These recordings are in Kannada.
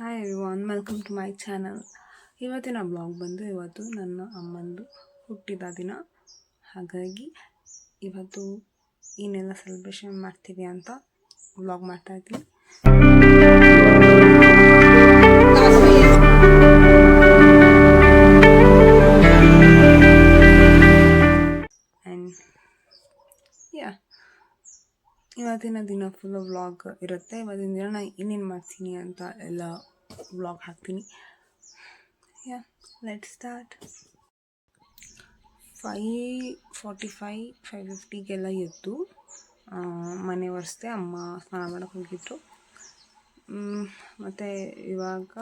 Hi everyone, welcome to my channel. ಇವತ್ತಿನ ಬ್ಲಾಗ್ ಬಂದು ಇವತ್ತು ನನ್ನ ಅಮ್ಮಂದು ಹುಟ್ಟಿದ ದಿನ. ಹಾಗಾಗಿ ಇವತ್ತು ಏನೆಲ್ಲ ಸೆಲೆಬ್ರೇಷನ್ ಮಾಡ್ತೀವಿ ಅಂತ ಬ್ಲಾಗ್ ಮಾಡ್ತಾಯಿದ್ದೀನಿ. ಆ್ಯಂಡ್ ಇವತ್ತಿನ ದಿನ ಫುಲ್ಲು ವ್ಲಾಗ್ ಇರುತ್ತೆ. ಇವತ್ತಿನ ದಿನ ನಾನು ಏನೇನು ಮಾಡ್ತೀನಿ ಅಂತ ಎಲ್ಲ ವ್ಲಾಗ್ ಹಾಕ್ತೀನಿ. Let's start. 5:45 5:50 ಎದ್ದು ಮನೆ ಒರೆಸ್ದೆ. ಅಮ್ಮ ಸ್ನಾನ ಮಾಡೋಕ್ಕೆ ಹೋಗಿದ್ರು. ಮತ್ತು ಇವಾಗ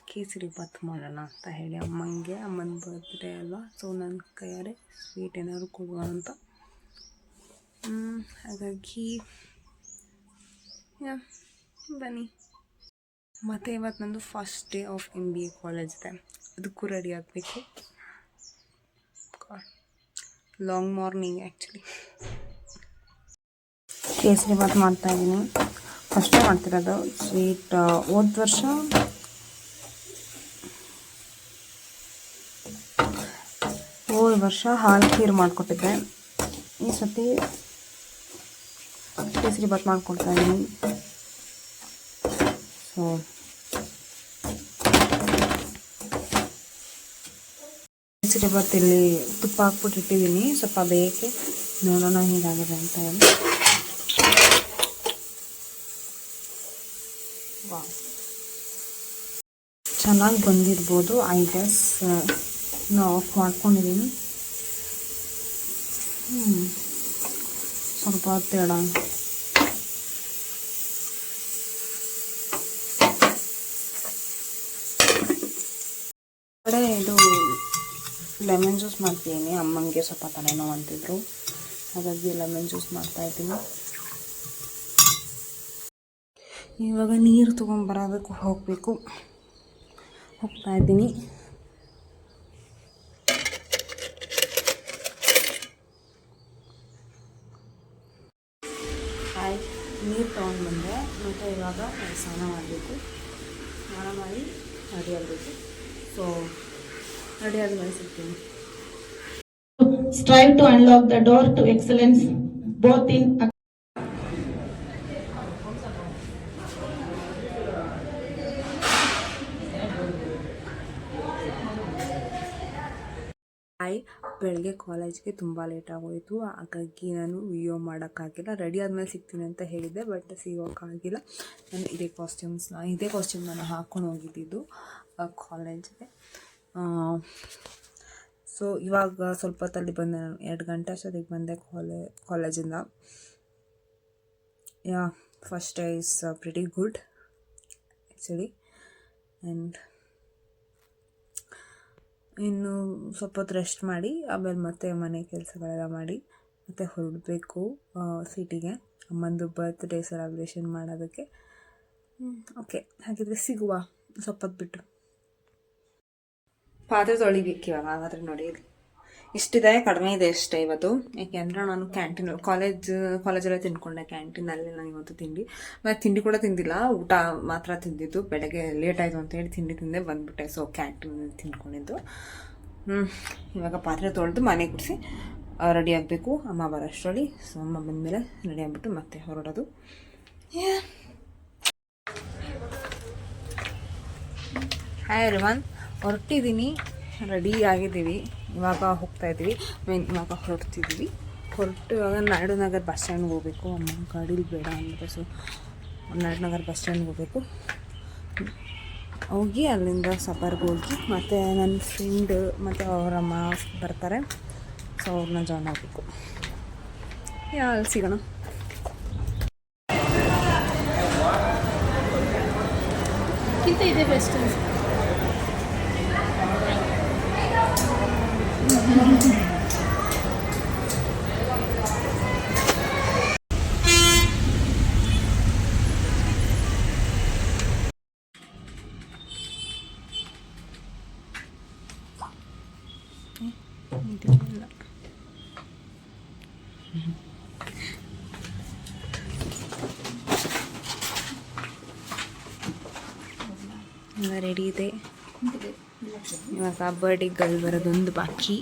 ಕೇಸರಿ ಬಾತ್ ಮಾಡೋಣ ಅಂತ ಹೇಳಿ ಅಮ್ಮನ ಬರ್ತ್ಡೇ ಅಲ್ವಾ, ಸೊ ನನ್ನ ಕೈಯಾರೆ ಸ್ವೀಟ್ ಏನಾದ್ರು ಕೊಡುವ ಅಂತ. ಹಾಗಾಗಿ ಬನ್ನಿ. ಮತ್ತು ಇವತ್ತು ನಂದು first day of MBA college ಇದೆ, ಅದಕ್ಕೂ ರೆಡಿ ಆಗಬೇಕು. Long morning actually. Kesari bath ಮಾಡ್ತಾಯಿದ್ದೀನಿ, ಫಸ್ಟೇ ಮಾಡ್ತಿರೋದು ಸ್ವೀಟ್. ಹೋದ ವರ್ಷ ಹಾಲು ಖೀರ್ ಮಾಡಿಕೊಟ್ಟಿದ್ದೆ, ಈ ಸತಿ ಕೇಸರಿ ಬಾತ್ ಮಾಡ್ಕೊಡ್ತಾ ಇದ್ದೀನಿ. ಸೊ ಕೇಸರಿ ಬಾತ್ ಇಲ್ಲಿ ತುಪ್ಪ ಹಾಕ್ಬಿಟ್ಟು ಇಟ್ಟಿದ್ದೀನಿ, ಸ್ವಲ್ಪ ಬೇಯಕ್ಕೆ. ನೋಡೋಣ ಹೇಗಾಗಿದೆ ಅಂತ ಹೇಳಿ. ಚೆನ್ನಾಗಿ ಬಂದಿರ್ಬೋದು, ಐ ಗೆಸ್. ನಾವು ಆಫ್ ಮಾಡ್ಕೊಂಡಿದ್ದೀನಿ. ಸ್ವಲ್ಪ ಹೊತ್ತಿಡ. ಕಡೆ ಇದು ಲೆಮನ್ ಜ್ಯೂಸ್ ಮಾಡ್ತೀನಿ. ಅಮ್ಮನಿಗೆ ಸ್ವಲ್ಪ ತಲೆನೋವು ಅಂತಿದ್ರು, ಹಾಗಾಗಿ ಲೆಮನ್ ಜ್ಯೂಸ್ ಮಾಡ್ತಾಯಿದ್ದೀನಿ. ಇವಾಗ ನೀರು ತೊಗೊಂಬರೋದಕ್ಕೆ ಹೋಗ್ತಾಯಿದ್ದೀನಿ. ನೀರು ತೊಗೊಂಡು ಬಂದೆ. ಮತ್ತು ಇವಾಗ ಸ್ನಾನ ಮಾಡಬೇಕು. ಸ್ನಾನ ಮಾಡಿ ರೆಡಿ ಆಗಬೇಕು. ಸೊ ರೆಡಿ ಆದಮೇಲೆ ಸಿಗ್ತೀನಿ. Strive to unlock the door to excellence both in ಬೆಳಗ್ಗೆ ಕಾಲೇಜ್ಗೆ ತುಂಬ ಲೇಟ್ ಆಗೋಯಿತು, ಹಾಗಾಗಿ ನಾನು ವಿಡಿಯೋ ಮಾಡೋಕ್ಕಾಗಿಲ್ಲ. ರೆಡಿ ಆದಮೇಲೆ ಸಿಗ್ತೀನಿ ಅಂತ ಹೇಳಿದ್ದೆ, ಬಟ್ ಸಿಗೋಕ್ಕಾಗಿಲ್ಲ. ನಾನು ಇದೇ ಕಾಸ್ಟ್ಯೂಮ್ ನಾನು ಹಾಕ್ಕೊಂಡು ಹೋಗಿದ್ದಿದ್ದು ಕಾಲೇಜ್ಗೆ. ಸೊ ಇವಾಗ ಸ್ವಲ್ಪ ಹೊತ್ತಲ್ಲಿ ಬಂದೆ. ನಾನು 2 ಗಂಟೆ ಅಷ್ಟೊತ್ತಿಗೆ ಬಂದೆ ಕಾಲೇಜಿಂದ. First day is pretty good actually. And ಇನ್ನು ಸ್ವಲ್ಪ ಹೊತ್ತು ರೆಸ್ಟ್ ಮಾಡಿ ಆಮೇಲೆ ಮತ್ತೆ ಮನೆ ಕೆಲಸಗಳೆಲ್ಲ ಮಾಡಿ ಮತ್ತೆ ಹೊರಡಬೇಕು ಸಿಟಿಗೆ, ಅಮ್ಮಂದು ಬರ್ತ್ಡೇ ಸೆಲೆಬ್ರೇಷನ್ ಮಾಡೋದಕ್ಕೆ. ಓಕೆ, ಹಾಗಿದ್ರೆ ಸಿಗುವ ಸ್ವಲ್ಪ ಹೊತ್ತು ಬಿಟ್ಟು. ಪಾತ್ರೆ ತೊಳಿಬೇಕು ಇವಾಗ. ಹಾಗಾದರೆ ನೋಡಿ, ಇಷ್ಟಿದೆ, ಕಡಿಮೆ ಇದೆ ಅಷ್ಟೇ ಇವತ್ತು. ಯಾಕೆಂದರೆ ನಾನು ಕಾಲೇಜಲ್ಲೇ ತಿಂದ್ಕೊಂಡೆ. ಕ್ಯಾಂಟೀನಲ್ಲಿ ನಾನು ಇವತ್ತು ತಿಂಡಿ ಕೂಡ ತಿಂದಿಲ್ಲ, ಊಟ ಮಾತ್ರ ತಿಂದಿದ್ದು. ಬೆಳಗ್ಗೆ ಲೇಟ್ ಆಯಿತು ಅಂತೇಳಿ ತಿಂಡಿ ತಿಂದೆ ಬಂದುಬಿಟ್ಟೆ. ಸೊ ಕ್ಯಾಂಟೀನಲ್ಲಿ ತಿಂದ್ಕೊಂಡಿದ್ದು. ಇವಾಗ ಪಾತ್ರೆ ತೊಳೆದು ಮನೆ ಗುಡಿಸಿ ರೆಡಿ ಆಗಬೇಕು ಅಮ್ಮ ಬರೋಷ್ಟರಲ್ಲಿ. ಸೊ ಅಮ್ಮ ಬಂದಮೇಲೆ ರೆಡಿ ಆಗಿಬಿಟ್ಟು ಮತ್ತೆ ಹೊರಡೋದು. ಹಾಯ್ ಎವ್ರಿವನ್, ಹೊರಟಿದ್ದೀನಿ, ರೆಡಿ ಆಗಿದ್ದೀವಿ. ಇವಾಗ ಹೋಗ್ತಾಯಿದ್ದೀವಿ, ಇವಾಗ ಹೊರಟು ಇವಾಗ ನಾಯ್ಡು ನಗರ್ ಬಸ್ ಸ್ಟ್ಯಾಂಡ್ಗೆ ಹೋಗಬೇಕು. ಅಮ್ಮ ಗಾಡೀಲಿ ಬೇಡ ಅಂದರೆ ಸೊ ನಾಯ್ಡು ನಗರ್ ಬಸ್ ಸ್ಟ್ಯಾಂಡ್ಗೆ ಹೋಗಿ ಅಲ್ಲಿಂದ ಸಫರ್ಗೆ ಹೋಗಿ ಮತ್ತು ನನ್ನ ಫ್ರೆಂಡ್ ಮತ್ತು ಅವರಮ್ಮ ಬರ್ತಾರೆ. ಸೊ ಅವ್ರನ್ನ ಜಾಯ್ನ್ ಆಗಬೇಕು. ಅಲ್ಲಿ ಸಿಗೋಣ. ಇದೆ ಬೆಸ್ಟ್. ಎಲ್ಲ ರೆಡಿ ಇದೆ. ಇವಾಗ ಬರ್ಡೇ ಗರ್ಲ್ ಬರೋದೊಂದು ಬಾಕಿ.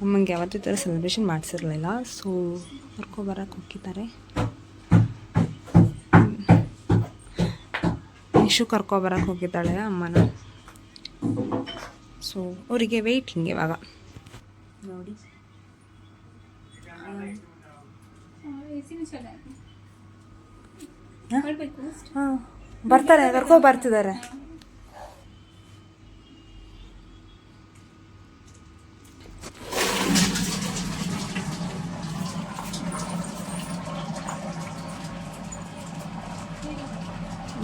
ಅಮ್ಮಂಗೆ ಯಾವತ್ತೂ ಈ ಥರ ಸೆಲೆಬ್ರೇಷನ್ ಮಾಡಿಸಿರ್ಲಿಲ್ಲ, ಸೊ ಕರ್ಕೊಬರಕ್ಕೆ ಹೋಗಿದ್ದಾರೆ. ಇಶು ಕರ್ಕೊಬರಕ್ಕೆ ಹೋಗಿದ್ದಾಳೆ ಅಮ್ಮನ. ಸೊ ಅವರಿಗೆ ವೆಯ್ಟಿಂಗ್ ಇವಾಗ ನೋಡಿ. ಹಾಂ ಬರ್ತಾರೆ, ಬರ್ತಿದ್ದಾರೆ.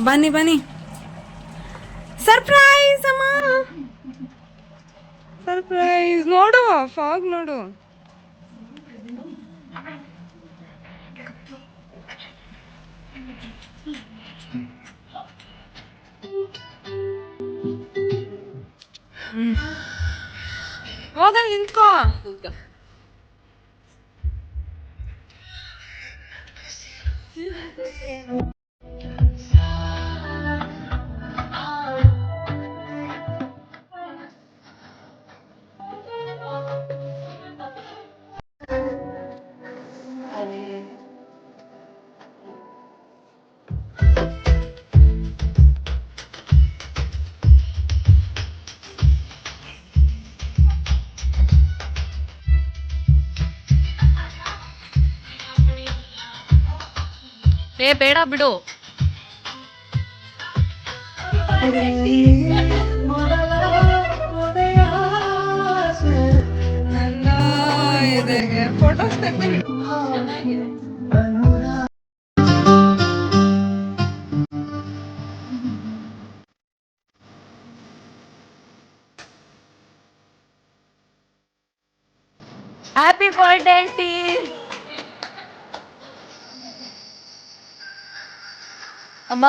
ಬನ್ನಿ ಬನ್ನಿ, ಸರ್ಪ್ರೈಸ್ ಅಮ್ಮ, ಸರ್ಪ್ರೈಸ್. ನೋಡು ಫಾಗ್ ನೋಡು. ಹೋಗ ನಿಂತ್ಕೋ. ಬೇಡ ಬಿಡು. Photos happy birthday aunty. ಅಮ್ಮ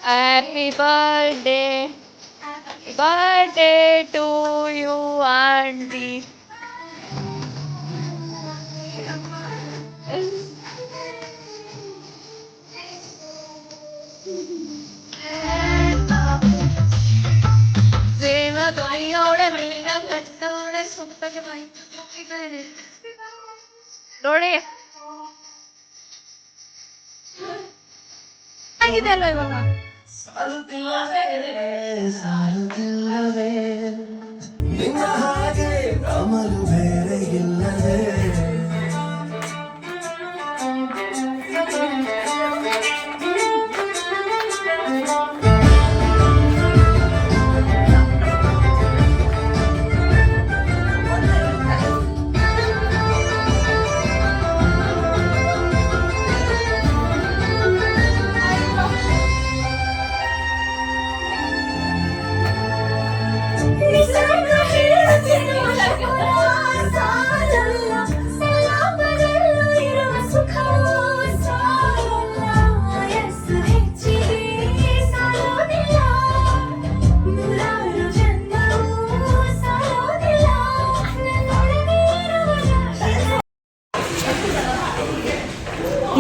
happy birthday to you aunty. ನೋಡಿ ಆಗಿದೆ ಅಲ್ವಾ ಇವಾಗ.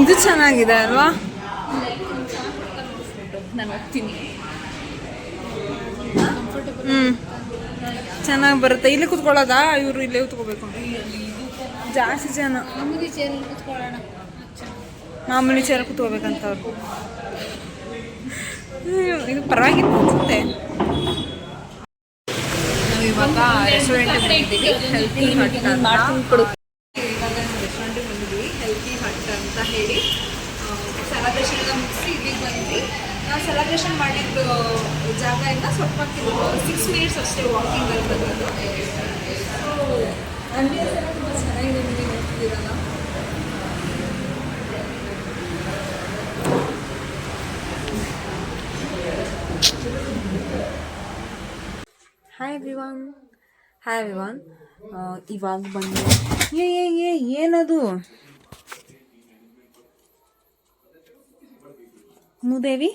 ಇದು ಚೆನ್ನಾಗಿದೆ ಅಲ್ವಾ? ನಾನು ಹೋಗ್ತೀನಿ. ಚೆನ್ನಾಗಿ ಬರುತ್ತೆ. ಇಲ್ಲಿ ಕೂತ್ಕೊಳ್ಳೋದಾ? ಇವರು ಇಲ್ಲೇ ಕೂತ್ಕೋಬೇಕು. ಜಾಸ್ತಿ ಜನ ಮಾಮೂಲಿ ಚೇರ್ ಕೂತ್ಕೋಬೇಕಂತ ಅವ್ರು. ಇದು ಪರವಾಗಿಲ್ಲ ಅನ್ಸುತ್ತೆ. ನಾವು ಇವಾಗ ರೆಸ್ಟೋರೆಂಟಿಗೆ ಬಂದಿದ್ದೀವಿ, ಹೆಲ್ತಿ ಹಟ್ ಅಂತ. ಇವಾಗ ರೆಸ್ಟೋರೆಂಟಿಗೆ ಬಂದಿದ್ದೀವಿ, ಹೆಲ್ತಿ ಹಟ್ ಅಂತ ಹೇಳಿ. ಸೆಲೆಬ್ರೇಷನ್ ಎಲ್ಲ ಮುಗಿಸಿ ಇಲ್ಲಿಗೆ ಬಂದ್ವಿ. ನಾವು ಸೆಲೆಬ್ರೇಷನ್ ಮಾಡಿದ್ದು ಜಾಗದಿಂದ ಸ್ವಲ್ಪ 6 ಮಿನಿಟ್ಸ್ ಅಷ್ಟೇ ವಾಕಿಂಗಲ್ಲಿ ಬಂದದ್ದು. ಸೊ ಆಂಬಿಯನ್ಸ್ ಎಲ್ಲ ತುಂಬ ಚೆನ್ನಾಗಿದೆ, ನೀವು ನೋಡ್ತಿದ್ದೀರಲ್ಲ. Hi everyone. ಇವಾಗ ಬಂದು ಏನದು ಮೂದೇವಿ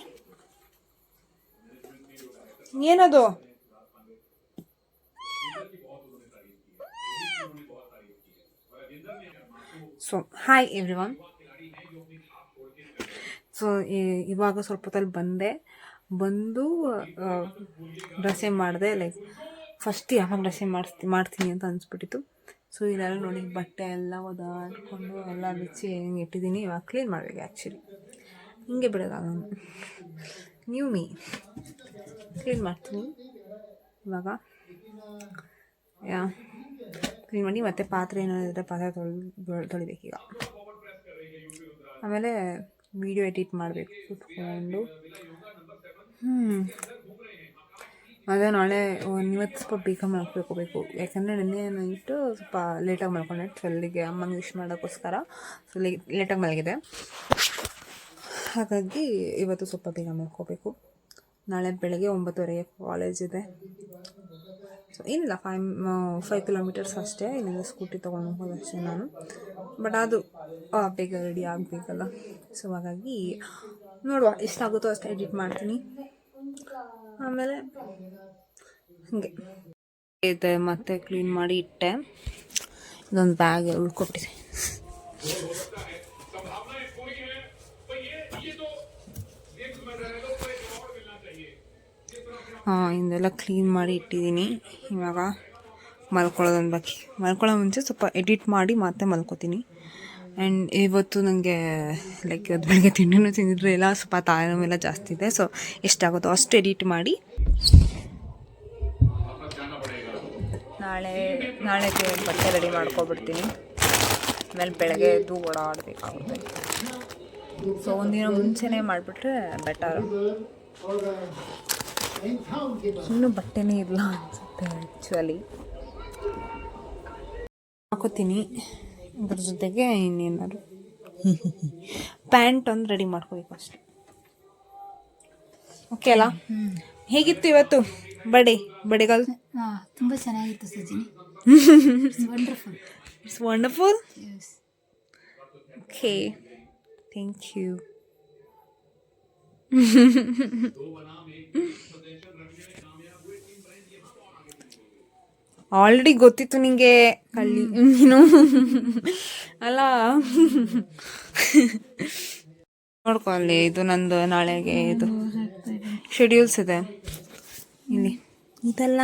ಏನದು? So hi everyone. ಸೊ ಇವಾಗ ಸ್ವಲ್ಪ ಹೊತ್ತಲ್ಲಿ ಬಂದು ಡ್ರೆಸ್ಸಿಂಗ್ ಮಾಡಿದೆ. ಲೈಕ್ ಫಸ್ಟ್ ಯಾವಾಗ ಡ್ರೆಸ್ಸಿಂಗ್ ಮಾಡ್ತೀನಿ ಅಂತ ಅನಿಸ್ಬಿಟ್ಟಿತ್ತು. ಸೊ ಇಲ್ಲೆಲ್ಲ ನೋಡಿ ಬಟ್ಟೆ ಎಲ್ಲ ಒದಾಡ್ಕೊಂಡು ಎಲ್ಲ ಬಿಚ್ಚಿ ಹೆಂಗೆ ಇಟ್ಟಿದ್ದೀನಿ. ಇವಾಗ ಕ್ಲೀನ್ ಮಾಡಬೇಕು. ಆ್ಯಕ್ಚುಲಿ ಹಿಂಗೆ ಬಿಡೋದ ನ್ಯೂ ಮೀ. ಕ್ಲೀನ್ ಮಾಡ್ತೀನಿ ಇವಾಗ. ಕ್ಲೀನ್ ಮಾಡಿ ಮತ್ತೆ ಪಾತ್ರೆ ಏನಾದರೆ ಪಾತ್ರೆ ತೊಳಿಬೇಕೀಗ. ಆಮೇಲೆ ವಿಡಿಯೋ ಎಡಿಟ್ ಮಾಡಬೇಕು ಕುತ್ಕೊಂಡು. ಅದೇ ನಾಳೆ ಇವತ್ತು ಸ್ವಲ್ಪ ಬೇಗ ಮಲ್ಕೋಬೇಕು. ಯಾಕಂದರೆ ನೆನ್ನೆ ನೈಟು ಸ್ವಲ್ಪ ಲೇಟಾಗಿ ಮಲ್ಕೊಂಡೆ. 12ಗೆ ಅಮ್ಮಂಗೆ ವಿಶ್ ಮಾಡೋಕ್ಕೋಸ್ಕರ ಸೊ ಲೇಟಾಗಿ ಮಲಗಿದೆ. ಹಾಗಾಗಿ ಇವತ್ತು ಸ್ವಲ್ಪ ಬೇಗ ಮಲ್ಕೋಬೇಕು. ನಾಳೆ ಬೆಳಗ್ಗೆ 9:30ಗೆ ಕಾಲೇಜ್ ಇದೆ. ಸೊ ಏನಿಲ್ಲ, 5 ಕಿಲೋಮೀಟರ್ಸ್ ಅಷ್ಟೇ. ಇಲ್ಲಿಂದ ಸ್ಕೂಟಿ ತೊಗೊಂಡು ಹೋಗೋದಷ್ಟೇ ನಾನು. ಬಟ್ ಅದು ಬೇಗ ರೆಡಿ ಆಗಬೇಕಲ್ಲ. ಸೊ ಹಾಗಾಗಿ ನೋಡುವ ಎಷ್ಟಾಗುತ್ತೋ ಅಷ್ಟು ಎಡಿಟ್ ಮಾಡ್ತೀನಿ. ಆಮೇಲೆ ಹಾಗೆ ಇದೆ. ಮತ್ತೆ ಕ್ಲೀನ್ ಮಾಡಿ ಇಟ್ಟೆ. ಇದೊಂದು ಬ್ಯಾಗ್ ಉಳ್ಕೊಬಿಟ್ಟಿದೆ. ಇದೆಲ್ಲ ಕ್ಲೀನ್ ಮಾಡಿ ಇಟ್ಟಿದ್ದೀನಿ. ಇವಾಗ ಮಲ್ಕೊಳ್ಳೋದೊಂದು ಬಾಕಿ. ಮಲ್ಕೊಳ್ಳೋ ಮುಂಚೆ ಸ್ವಲ್ಪ ಎಡಿಟ್ ಮಾಡಿ ಮತ್ತೆ ಮಲ್ಕೋತೀನಿ. ಆ್ಯಂಡ್ ಇವತ್ತು ನನಗೆ ಲೈಕ್ ಇವತ್ತು ಬೆಳಗ್ಗೆ ತಿಂಡಿನೂ ತಿಂದಿದ್ರೆ ಎಲ್ಲ ಸ್ವಲ್ಪ ತಲೆನೋವೆಲ್ಲ ಜಾಸ್ತಿ ಇದೆ. ಸೊ ಎಷ್ಟಾಗುತ್ತೋ ಅಷ್ಟು ಎಡಿಟ್ ಮಾಡಿ ನಾಳೆಗೆ ಬಟ್ಟೆ ರೆಡಿ ಮಾಡ್ಕೊಬಿಡ್ತೀನಿ. ಆಮೇಲೆ ಬೆಳಗ್ಗೆ ಎದ್ದು ಓಡಾಡಬೇಕಾಗುತ್ತೆ. ಸೊ ಒಂದಿನ ಮುಂಚೆನೇ ಮಾಡಿಬಿಟ್ರೆ ಬೆಟರ್. ಇನ್ನೂ ಬಟ್ಟೆನೇ ಇಲ್ಲ ಅನಿಸುತ್ತೆ ಆ್ಯಕ್ಚುಲಿ. ಹಾಕೋತೀನಿ. ಇದ್ರ ಜೊತೆಗೆ ಇನ್ನೇನಾದ್ರು ಪ್ಯಾಂಟ್ ಒಂದು ರೆಡಿ ಮಾಡ್ಕೋಬೇಕು ಅಷ್ಟೆ. ಓಕೆ ಅಲ್ಲ? ಹೇಗಿತ್ತು ಇವತ್ತು ಬಡೆಗಾಲ್? ತುಂಬ ಚೆನ್ನಾಗಿತ್ತು Sajini. It's wonderful. Okay, thank you. Already ಗೊತ್ತಿತ್ತು ನಿಂಗೆ ಕಳ್ಳಿ ನೀನು ಅಲ್ಲ. ನೋಡ್ಕೊ ಅಲ್ಲಿ, ಇದು ನಂದು ನಾಳೆಗೆ ಇದು ಶೆಡ್ಯೂಲ್ಸ್ ಇದೆ ಇಲ್ಲಿ. ಇದೆಲ್ಲ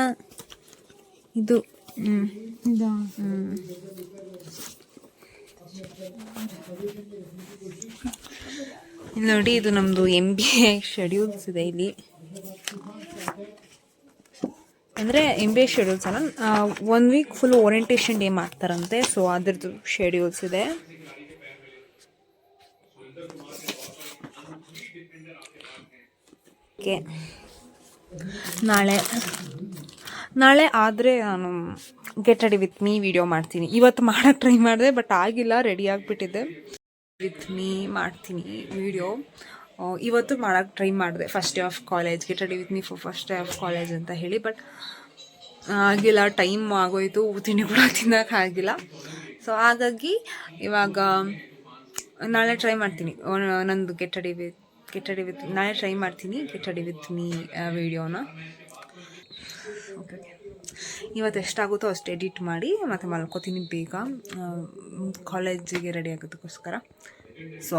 ಇದು ಇಲ್ಲಿ ನೋಡಿ, ಇದು ನಮ್ಮದು MBA ಶೆಡ್ಯೂಲ್ಸ್ ಇದೆ ಇಲ್ಲಿ. ಅಂದರೆ MBA ಶೆಡ್ಯೂಲ್ಸ್ ಅಲ್ಲ, 1 ವೀಕ್ ಫುಲ್ ಓರಿಯೆಂಟೇಷನ್ ಡೇ ಮಾಡ್ತಾರಂತೆ. ಸೊ ಅದ್ರದ್ದು ಶೆಡ್ಯೂಲ್ಸ್ ಇದೆ. ಓಕೆ, ನಾಳೆ ಆದರೆ ನಾನು get ready with me video ಮಾಡ್ತೀನಿ. ಇವತ್ತು ಮಾಡೋಕ್ಕೆ ಟ್ರೈ ಮಾಡಿದೆ, ಬಟ್ ಆಗಿಲ್ಲ, ರೆಡಿ ಆಗಿಬಿಟ್ಟಿದ್ದೆ. ವಿತ್ ಮೀ ಮಾಡ್ತೀನಿ ವಿಡಿಯೋ. ಇವತ್ತು ಮಾಡೋಕ್ಕೆ ಟ್ರೈ ಮಾಡಿದೆ. First day of college, get ready with me for first day of college ಅಂತ ಹೇಳಿ. ಬಟ್ ಆಗಿಲ್ಲ, ಟೈಮ್ ಆಗೋಯ್ತು, ತಿಂಡಿ ಕೂಡ ತಿನ್ನೋಕ್ಕಾಗಿಲ್ಲ. ಸೊ ಹಾಗಾಗಿ ಇವಾಗ ನಾಳೆ ಟ್ರೈ ಮಾಡ್ತೀನಿ ನಂದು ಗೆಟ್ ರೆಡಿ ವಿತ್ ನಾಳೆ ಟ್ರೈ ಮಾಡ್ತೀನಿ ಗೆಟ್ ರೆಡಿ ವಿತ್ ಮೀ ವಿಡಿಯೋನ. ಓಕೆ, ಇವತ್ತು ಎಷ್ಟಾಗುತ್ತೋ ಅಷ್ಟು ಎಡಿಟ್ ಮಾಡಿ ಮತ್ತು ಮಲ್ಕೋತೀನಿ ಬೇಗ, ಕಾಲೇಜಿಗೆ ರೆಡಿ ಆಗೋದಕ್ಕೋಸ್ಕರ. ಸೊ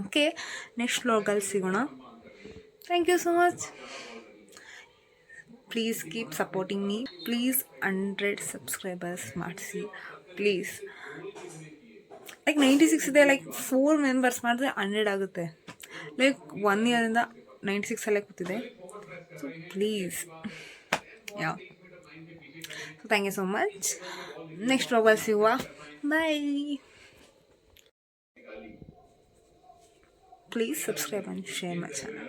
ಓಕೆ, ನೆಕ್ಸ್ಟ್ ವ್ಲಾಗಲ್ಲಿ ಸಿಗೋಣ. Thank you so much. Please keep supporting me. Please 100 subscribers ಮಾಡಿಸಿ ಪ್ಲೀಸ್. ಲೈಕ್ 96 ಇದೆ. ಲೈಕ್ 4 ಮೆಂಬರ್ಸ್ ಮಾಡಿದ್ರೆ 100 ಆಗುತ್ತೆ. ಲೈಕ್ 1 ಇಯರಿಂದ 96 ಅಲ್ಲೇ ಕೂತಿದೆ. So please, yeah. So thank you so much. Next ವ್ಲಾಗಲ್ಲಿ ಸಿಗುವ. ಬಾಯ್. Please subscribe and share my channel.